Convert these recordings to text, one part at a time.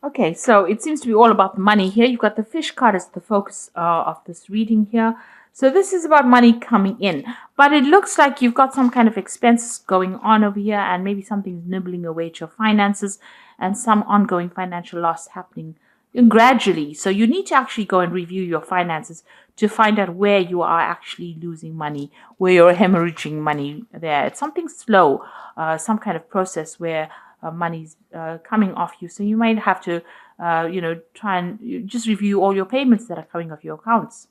Okay, so it seems to be all about the money here. You've got the fish card as the focus of this reading here. So this is about money coming in, but it looks like you've got some kind of expenses going on over here, and maybe something's nibbling away at your finances, and some ongoing financial loss happening gradually. So you need to actually go and review your finances to find out where you are actually losing money, where you're hemorrhaging money there. It's something slow, some kind of process where money's coming off you. So you might have to, try and just review all your payments that are coming off your accounts.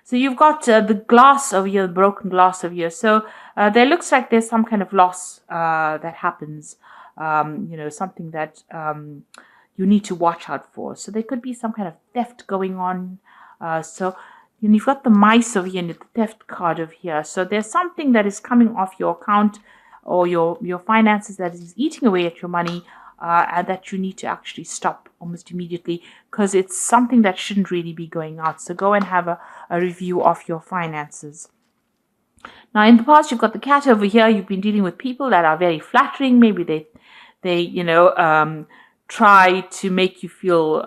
So you've got the glass over here, the broken glass over here. So there looks like there's some kind of loss that happens, something that you need to watch out for. So there could be some kind of theft going on. And you've got the mice over here and the theft card over here. So there's something that is coming off your account or your finances that is eating away at your money, and that you need to actually stop almost immediately, because it's something that shouldn't really be going out. So go and have a review of your finances. Now, in the past, you've got the cat over here. You've been dealing with people that are very flattering. Maybe they try to make you feel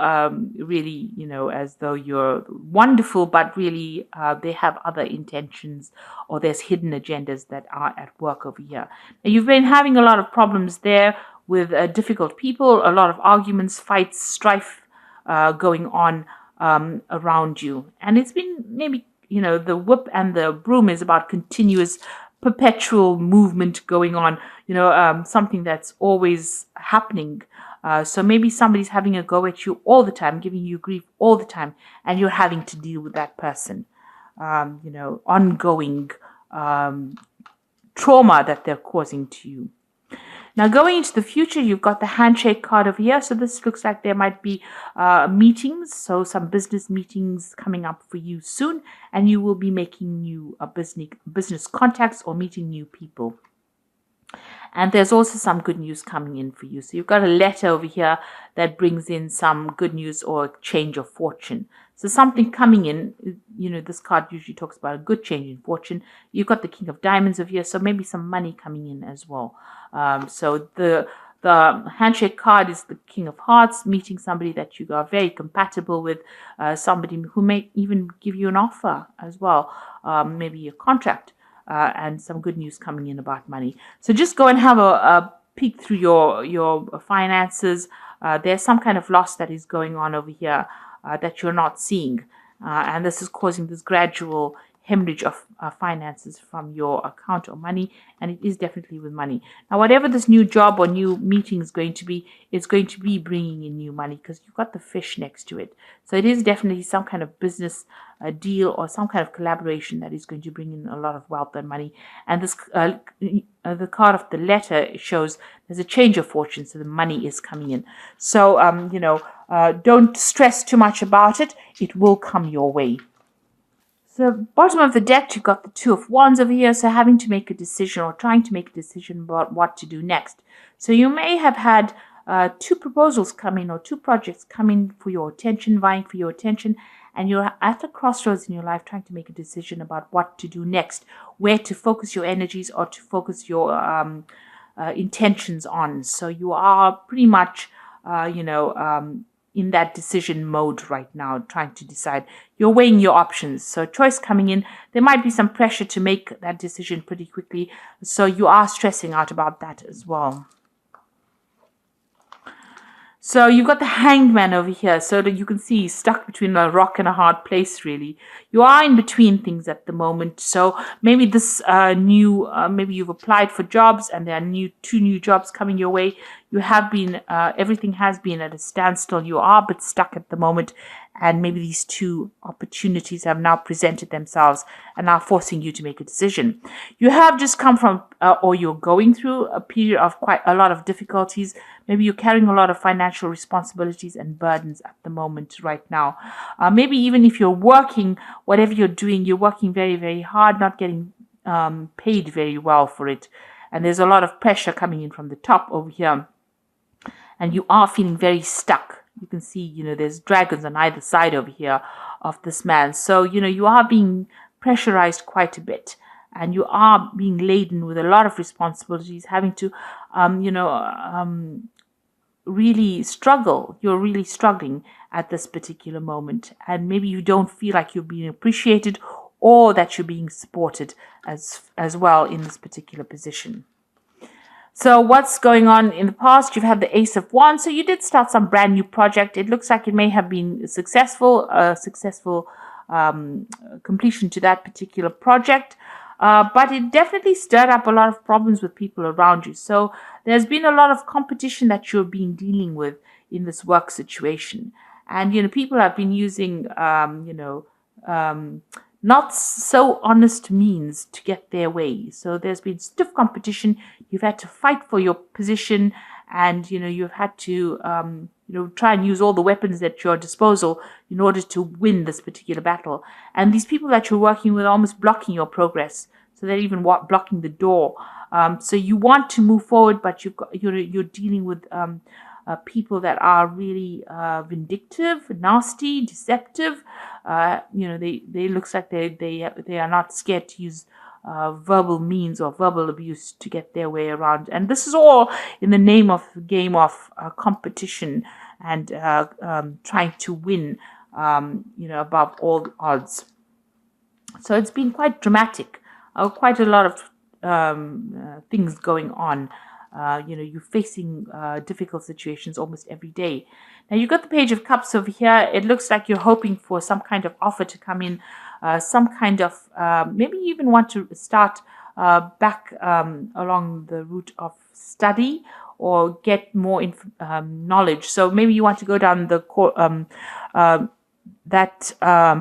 really, as though you're wonderful, but really they have other intentions, or there's hidden agendas that are at work over here. Now, you've been having a lot of problems there with difficult people, a lot of arguments, fights, strife going on around you. And it's been maybe, the whip and the broom is about continuous, perpetual movement going on, something that's always happening. So maybe somebody's having a go at you all the time, giving you grief all the time, and you're having to deal with that person. Ongoing trauma that they're causing to you. Now, going into the future, you've got the handshake card over here. So this looks like there might be meetings, so some business meetings coming up for you soon, and you will be making new business contacts or meeting new people. And there's also some good news coming in for you. So you've got a letter over here that brings in some good news or a change of fortune. So something coming in, this card usually talks about a good change in fortune. You've got the King of Diamonds over here, so maybe some money coming in as well. So the handshake card is the King of Hearts, meeting somebody that you are very compatible with, somebody who may even give you an offer as well, maybe a contract. And some good news coming in about money. So just go and have a peek through your finances. There's some kind of loss that is going on over here that you're not seeing. And this is causing this gradual hemorrhage of finances from your account or money, and it is definitely with money. Now, whatever this new job or new meeting is going to be, it's going to be bringing in new money, because you've got the fish next to it. So it is definitely some kind of business deal or some kind of collaboration that is going to bring in a lot of wealth and money. And this the card of the letter shows there's a change of fortune, so the money is coming in. So don't stress too much about it. It will come your way. So bottom of the deck, you've got the Two of Wands over here. So having to make a decision or trying to make a decision about what to do next. So you may have had two proposals come in or two projects come in for your attention, vying for your attention. And you're at a crossroads in your life trying to make a decision about what to do next, where to focus your energies or to focus your intentions on. So you are pretty much, in that decision mode right now, trying to decide. You're weighing your options. So choice coming in. There might be some pressure to make that decision pretty quickly. So you are stressing out about that as well. So you've got the Hanged Man over here. So that you can see he's stuck between a rock and a hard place, really. You are in between things at the moment. So maybe this maybe you've applied for jobs and there are two new jobs coming your way. You have been, everything has been at a standstill. You are a bit stuck at the moment. And maybe these two opportunities have now presented themselves and are forcing you to make a decision. You have just come from, or you're going through a period of quite a lot of difficulties. Maybe you're carrying a lot of financial responsibilities and burdens at the moment right now. Maybe even if you're working, whatever you're doing, you're working very, very hard, not getting paid very well for it. And there's a lot of pressure coming in from the top over here. And you are feeling very stuck. You can see, there's dragons on either side over here of this man. So, you are being pressurized quite a bit. And you are being laden with a lot of responsibilities, having to, really struggle. You're really struggling at this particular moment, and maybe you don't feel like you're being appreciated or that you're being supported as well in this particular position. So what's going on in the past? You've had the Ace of Wands. So you did start some brand new project. It looks like it may have been successful, completion to that particular project. But it definitely stirred up a lot of problems with people around you. So there's been a lot of competition that you're being dealing with in this work situation. And, people have been using, not so honest means to get their way. So there's been stiff competition. You've had to fight for your position, and you've had to try and use all the weapons at your disposal in order to win this particular battle. And these people that you're working with are almost blocking your progress. So they're even blocking the door. So you want to move forward, but you're dealing with people that are really vindictive, nasty, deceptive. They looks like they are not scared to use verbal means or verbal abuse to get their way around. And this is all in the name of the game of competition and trying to win, above all odds. So it's been quite dramatic, quite a lot of things going on. You're facing difficult situations almost every day. Now, you've got the Page of Cups over here. It looks like you're hoping for some kind of offer to come in, some kind of, maybe you even want to start back along the route of study or get more knowledge. So maybe you want to go down the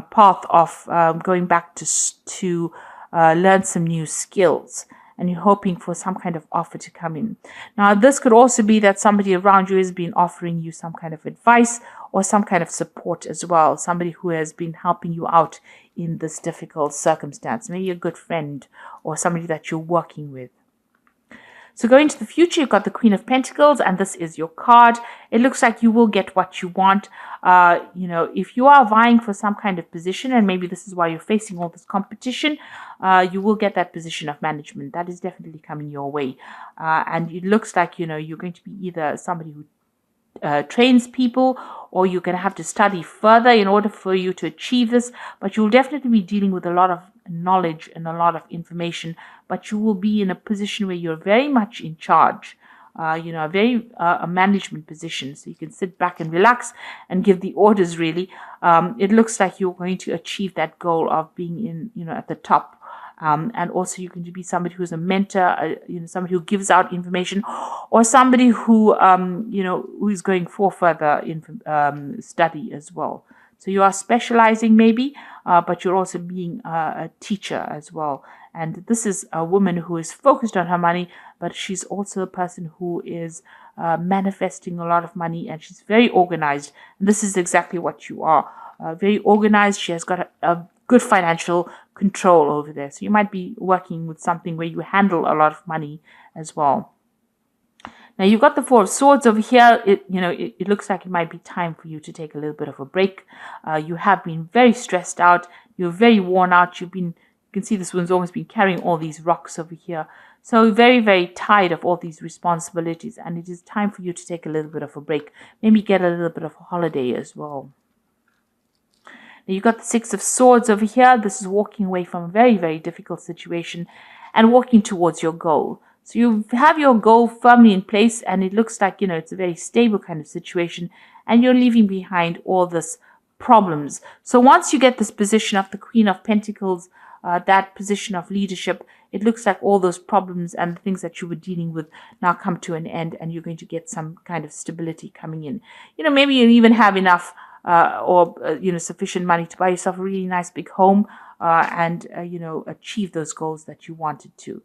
path of going back to learn some new skills. And you're hoping for some kind of offer to come in. Now, this could also be that somebody around you has been offering you some kind of advice or some kind of support as well. Somebody who has been helping you out in this difficult circumstance. Maybe a good friend or somebody that you're working with. So going to the future, you've got the Queen of Pentacles, and this is your card. It looks like you will get what you want. If you are vying for some kind of position, and maybe this is why you're facing all this competition, you will get that position of management. That is definitely coming your way. And it looks like, you're going to be either somebody who trains people, or you're going to have to study further in order for you to achieve this. But you'll definitely be dealing with a lot of knowledge and a lot of information, but you will be in a position where you're very much in charge, a management position. So you can sit back and relax and give the orders, really. It looks like you're going to achieve that goal of being at the top. And also, you can be somebody who's a mentor, somebody who gives out information, or somebody who, who is going for further study as well. So you are specializing maybe, but you're also being a teacher as well. And this is a woman who is focused on her money, but she's also a person who is manifesting a lot of money, and she's very organized. And this is exactly what you are. Very organized. She has got a good financial control over there. So you might be working with something where you handle a lot of money as well. Now, you've got the Four of Swords over here. It looks like it might be time for you to take a little bit of a break. You have been very stressed out. You're very worn out. You can see this one's almost been carrying all these rocks over here. So very, very tired of all these responsibilities. And it is time for you to take a little bit of a break. Maybe get a little bit of a holiday as well. Now, you've got the Six of Swords over here. This is walking away from a very, very difficult situation and walking towards your goal. So you have your goal firmly in place, and it looks like, it's a very stable kind of situation, and you're leaving behind all this problems. So once you get this position of the Queen of Pentacles, that position of leadership, it looks like all those problems and the things that you were dealing with now come to an end, and you're going to get some kind of stability coming in. Maybe you even have enough sufficient money to buy yourself a really nice big home and achieve those goals that you wanted to.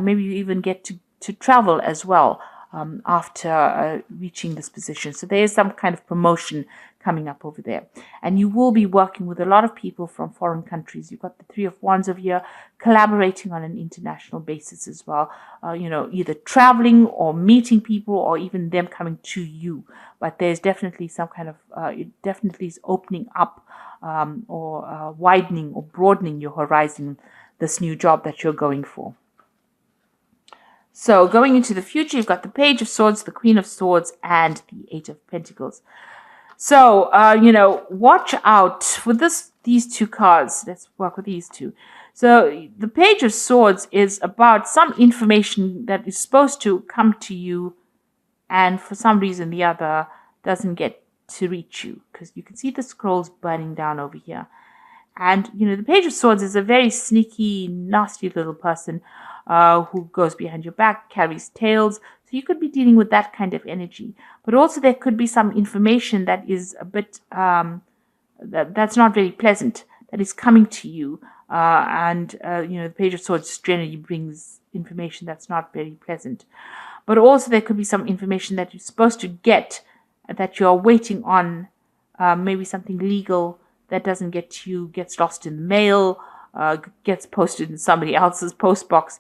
Maybe you even get to travel as well after reaching this position. So there is some kind of promotion coming up over there. And you will be working with a lot of people from foreign countries. You've got the Three of Wands over here, collaborating on an international basis as well. Either traveling or meeting people, or even them coming to you. But there's definitely some kind of, it definitely is opening up or widening or broadening your horizon, this new job that you're going for. So going into the future, you've got the Page of Swords, the Queen of Swords, and the Eight of Pentacles. So, watch out for these two cards. Let's work with these two. So the Page of Swords is about some information that is supposed to come to you, and for some reason the other doesn't get to reach you, because you can see the scrolls burning down over here. And, the Page of Swords is a very sneaky, nasty little person who goes behind your back, carries tales. So you could be dealing with that kind of energy. But also there could be some information that is a bit, that's not very pleasant, that is coming to you. The Page of Swords generally brings information that's not very pleasant. But also there could be some information that you're supposed to get, that you're waiting on, maybe something legal that doesn't get to you, gets lost in the mail, gets posted in somebody else's post box.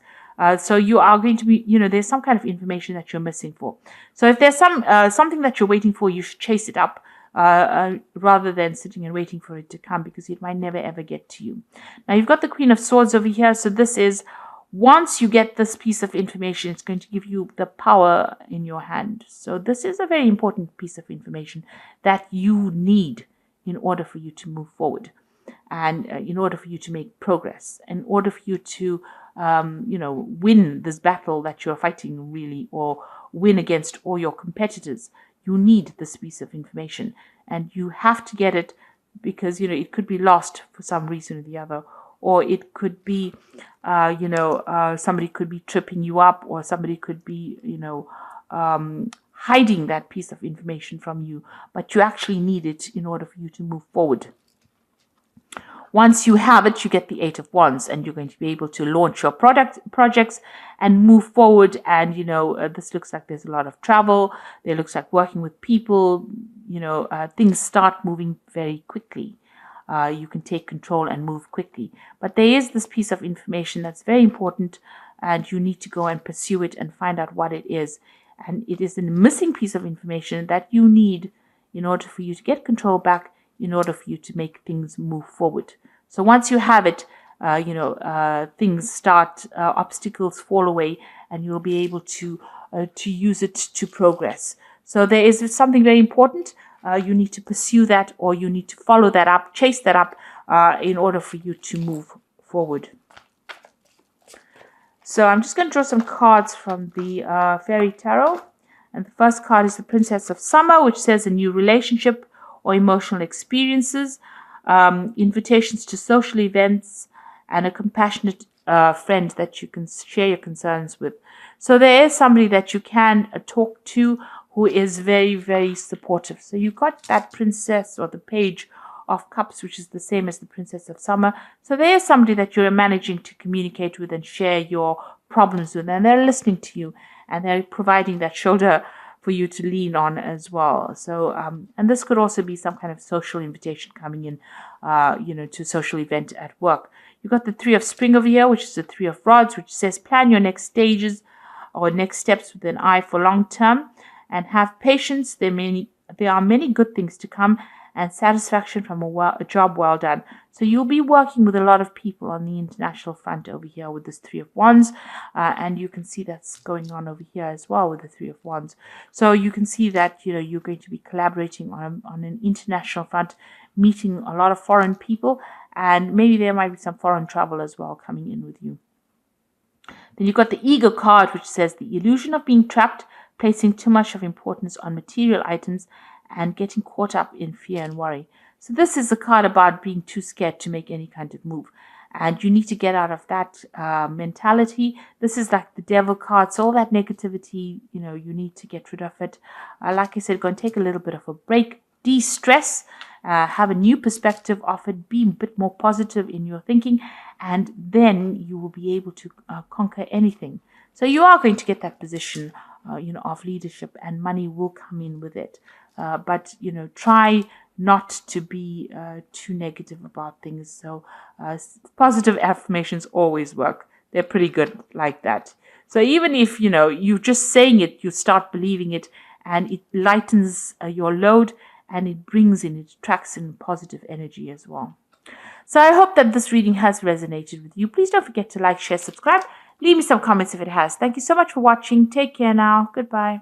So you are going to be, there's some kind of information that you're missing for. So if there's something that you're waiting for, you should chase it up rather than sitting and waiting for it to come, because it might never ever get to you. Now you've got the Queen of Swords over here. So this is, once you get this piece of information, it's going to give you the power in your hand. So this is a very important piece of information that you need in order for you to move forward, and in order for you to make progress, in order for you to, win this battle that you're fighting, really, or win against all your competitors. You need this piece of information, and you have to get it, because, it could be lost for some reason or the other, or it could be, somebody could be tripping you up, or somebody could be, hiding that piece of information from you, but you actually need it in order for you to move forward. Once you have it, you get the Eight of Wands, and you're going to be able to launch your projects and move forward. And, this looks like there's a lot of travel. There looks like working with people, things start moving very quickly. You can take control and move quickly. But there is this piece of information that's very important, and you need to go and pursue it and find out what it is. And it is a missing piece of information that you need in order for you to get control back, in order for you to make things move forward. So once you have it, things start, obstacles fall away, and you'll be able to use it to progress. So there is something very important. You need to pursue that, or you need to follow that up, chase that up, in order for you to move forward. So I'm just going to draw some cards from the Fairy Tarot. And the first card is the Princess of Summer, which says a new relationship or emotional experiences, invitations to social events, and a compassionate friend that you can share your concerns with. So there is somebody that you can talk to who is very, very supportive. So you've got that Princess, or the Page of Cups, which is the same as the Princess of Summer. So there is somebody that you're managing to communicate with and share your problems with, and they're listening to you, and they're providing that shoulder for you to lean on as well. So, and this could also be some kind of social invitation coming in, to a social event at work. You've got the Three of Spring over here, which is the Three of Rods, which says plan your next stages or next steps with an eye for long term, and have patience. There are many good things to come, and satisfaction from a job well done. So you'll be working with a lot of people on the international front over here with this Three of Wands, and you can see that's going on over here as well with the Three of Wands. So you can see that you're going to be collaborating on an international front, meeting a lot of foreign people, and maybe there might be some foreign travel as well coming in with you. Then you've got the Ego card, which says the illusion of being trapped, placing too much of importance on material items, and getting caught up in fear and worry. So this is a card about being too scared to make any kind of move. And you need to get out of that mentality. This is like the Devil card. So all that negativity, you need to get rid of it. Like I said, go and take a little bit of a break, de-stress, have a new perspective of it, be a bit more positive in your thinking, and then you will be able to conquer anything. So you are going to get that position, of leadership, and money will come in with it. But try not to be too negative about things. So positive affirmations always work. They're pretty good like that. So even if you're just saying it, you start believing it, and it lightens your load, and it attracts in positive energy as well. So I hope that this reading has resonated with you. Please don't forget to like, share, subscribe, Leave me some comments if it has. Thank you so much for watching. Take care now. Goodbye.